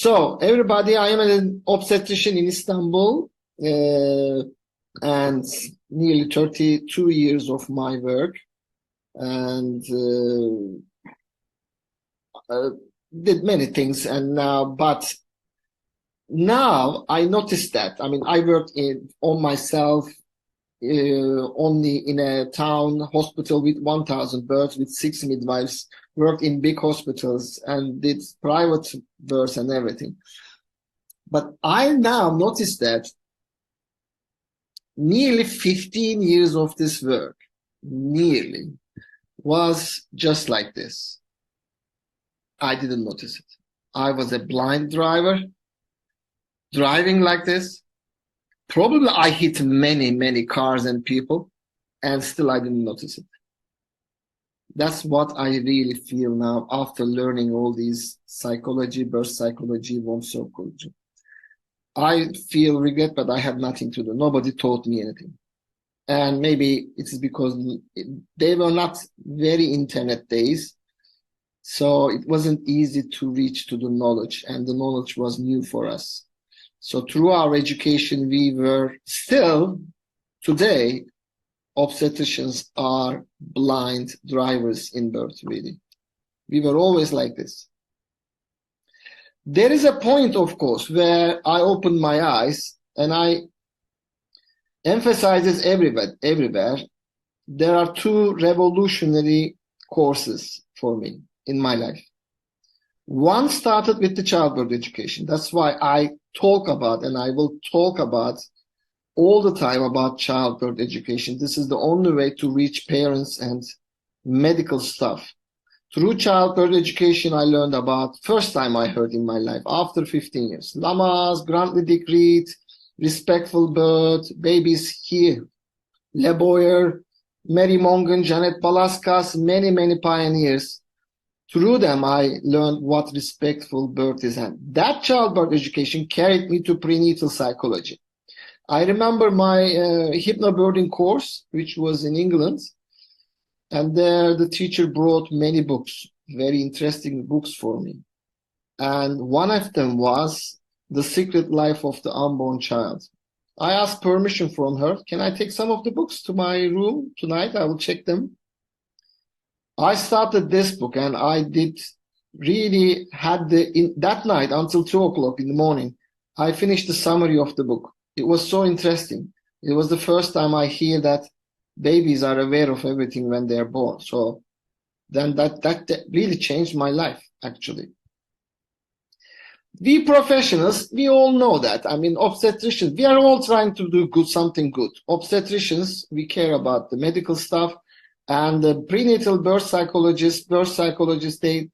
So, everybody, I am an obstetrician in Istanbul, and nearly 32 years of my work, and did many things. And but now I noticed that. I mean, I worked on myself only in a town hospital with 1,000 births, with 6 midwives, worked in big hospitals and did private births and everything. But I now noticed that nearly 15 years of this work, nearly, was just like this. I didn't notice it. I was a blind driver, driving like this. Probably I hit many, many cars and people, and still I didn't notice it. That's what I really feel now after learning all these psychology, birth psychology, womb psychology. I feel regret, but I have nothing to do. Nobody taught me anything. And maybe it's because they were not very internet days. So it wasn't easy to reach to the knowledge, and the knowledge was new for us. So through our education, we were still, today, obstetricians are blind drivers in birth, really. We were always like this. There is a point, of course, where I opened my eyes and I emphasizes everywhere. There are two revolutionary courses for me in my life. One started with the childbirth education. That's why I talk about, and I will talk about all the time about childbirth education. This is the only way to reach parents and medical staff. Through childbirth education, I learned about, first time I heard in my life, after 15 years, namaz, grandly decreed, respectful birth, babies here, Le Boyer, Mary Mongan, Janet Balaskas, many, many pioneers. Through them, I learned what respectful birth is. And that childbirth education carried me to prenatal psychology. I remember my hypnobirthing course, which was in England. And there the teacher brought many books, very interesting books for me. And one of them was The Secret Life of the Unborn Child. I asked permission from her. Can I take some of the books to my room tonight? I will check them. I started this book, and I did really had that night until 2 o'clock in the morning, I finished the summary of the book. It was so interesting. It was the first time I hear that babies are aware of everything when they're born. So then that really changed my life, actually. We professionals, we all know that. I mean, obstetricians, we are all trying to do something good. Obstetricians, we care about the medical stuff, and the prenatal birth psychologists, they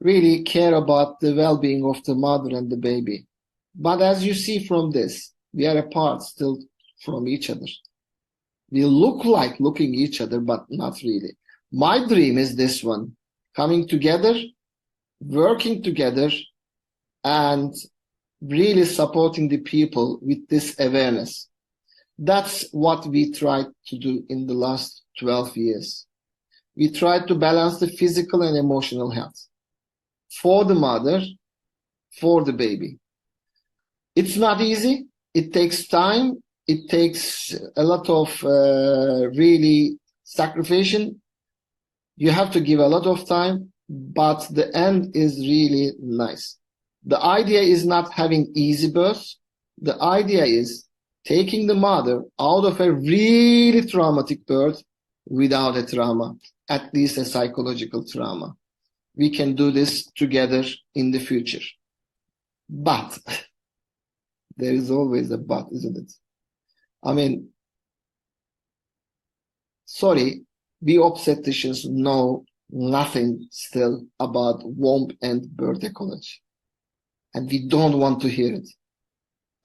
really care about the well-being of the mother and the baby. But as you see from this, we are apart still from each other. We look like looking each other, but not really. My dream is this one, coming together, working together, and really supporting the people with this awareness. That's what we tried to do in the last 12 years. We tried to balance the physical and emotional health for the mother, for the baby. It's not easy. It takes time. It takes a lot of really sacrifice. You have to give a lot of time, but the end is really nice. The idea is not having easy birth. The idea is taking the mother out of a really traumatic birth without a trauma, at least a psychological trauma. We can do this together in the future. But there is always a but, isn't it? I mean, sorry, we obstetricians know nothing still about womb and birth ecology. And we don't want to hear it.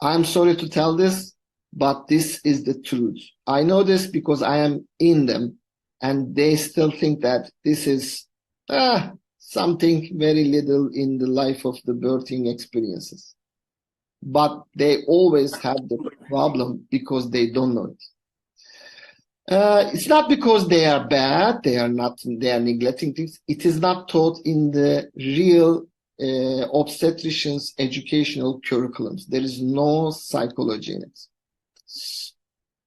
I'm sorry to tell this, but this is the truth. I know this because I am in them, and they still think that this is something very little in the life of the birthing experiences. But they always have the problem because they don't know it. It's not because they are bad, they are neglecting things. It is not taught in the real obstetricians educational curriculums. There is no psychology in it.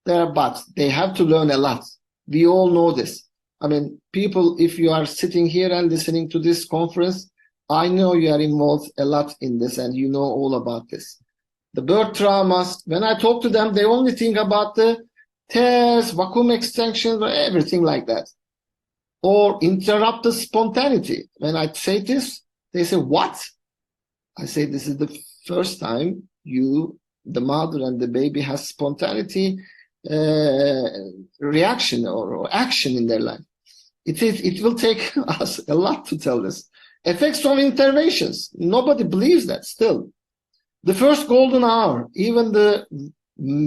But they have to learn a lot. We all know this. I mean, people, if you are sitting here and listening to this conference, I know you are involved a lot in this and you know all about this. The birth traumas, when I talk to them, they only think about the tears, vacuum extensions, everything like that. Or interrupted spontaneity. When I say this, they say, what? I say, this is the first time the mother and the baby has spontaneity reaction or action in their life. It will take us a lot to tell this. Effects of interventions. Nobody believes that still. The first golden hour, even the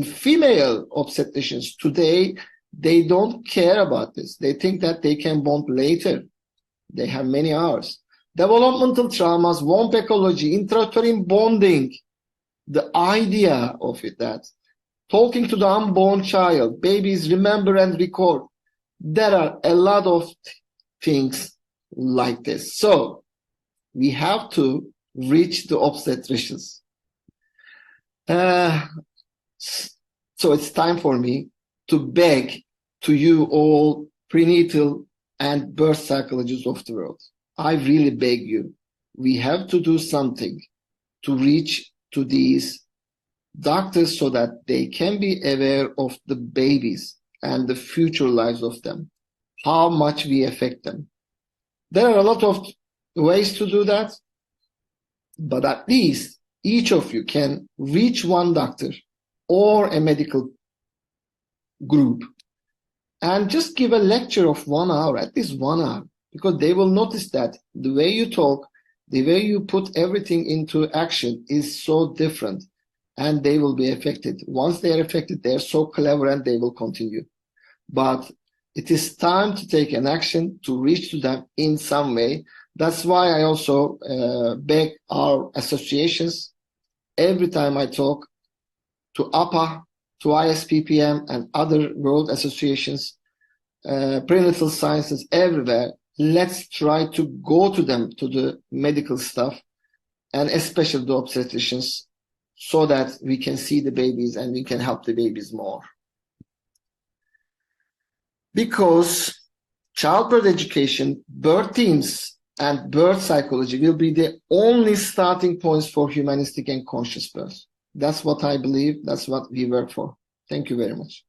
female obstetricians today, they don't care about this. They think that they can bond later. They have many hours. Developmental traumas, womb ecology, intrauterine bonding. The idea of it, that talking to the unborn child, babies remember and record. There are a lot of things like this. So we have to reach the obstetricians. So it's time for me to beg to you all prenatal and birth psychologists of the world. I really beg you. We have to do something to reach to these doctors so that they can be aware of the babies and the future lives of them, how much we affect them. There are a lot of ways to do that, but at least each of you can reach one doctor or a medical group and just give a lecture of 1 hour, at least 1 hour, because they will notice that the way you talk, the way you put everything into action is so different, and they will be affected. Once they are affected, they are so clever and they will continue. But it is time to take an action to reach to them in some way. That's why I also beg our associations every time I talk to APA, to ISPPM and other world associations, prenatal sciences everywhere. Let's try to go to them, to the medical staff, and especially the obstetricians, so that we can see the babies and we can help the babies more. Because childbirth education, birth teams, and birth psychology will be the only starting points for humanistic and conscious birth. That's what I believe. That's what we work for. Thank you very much.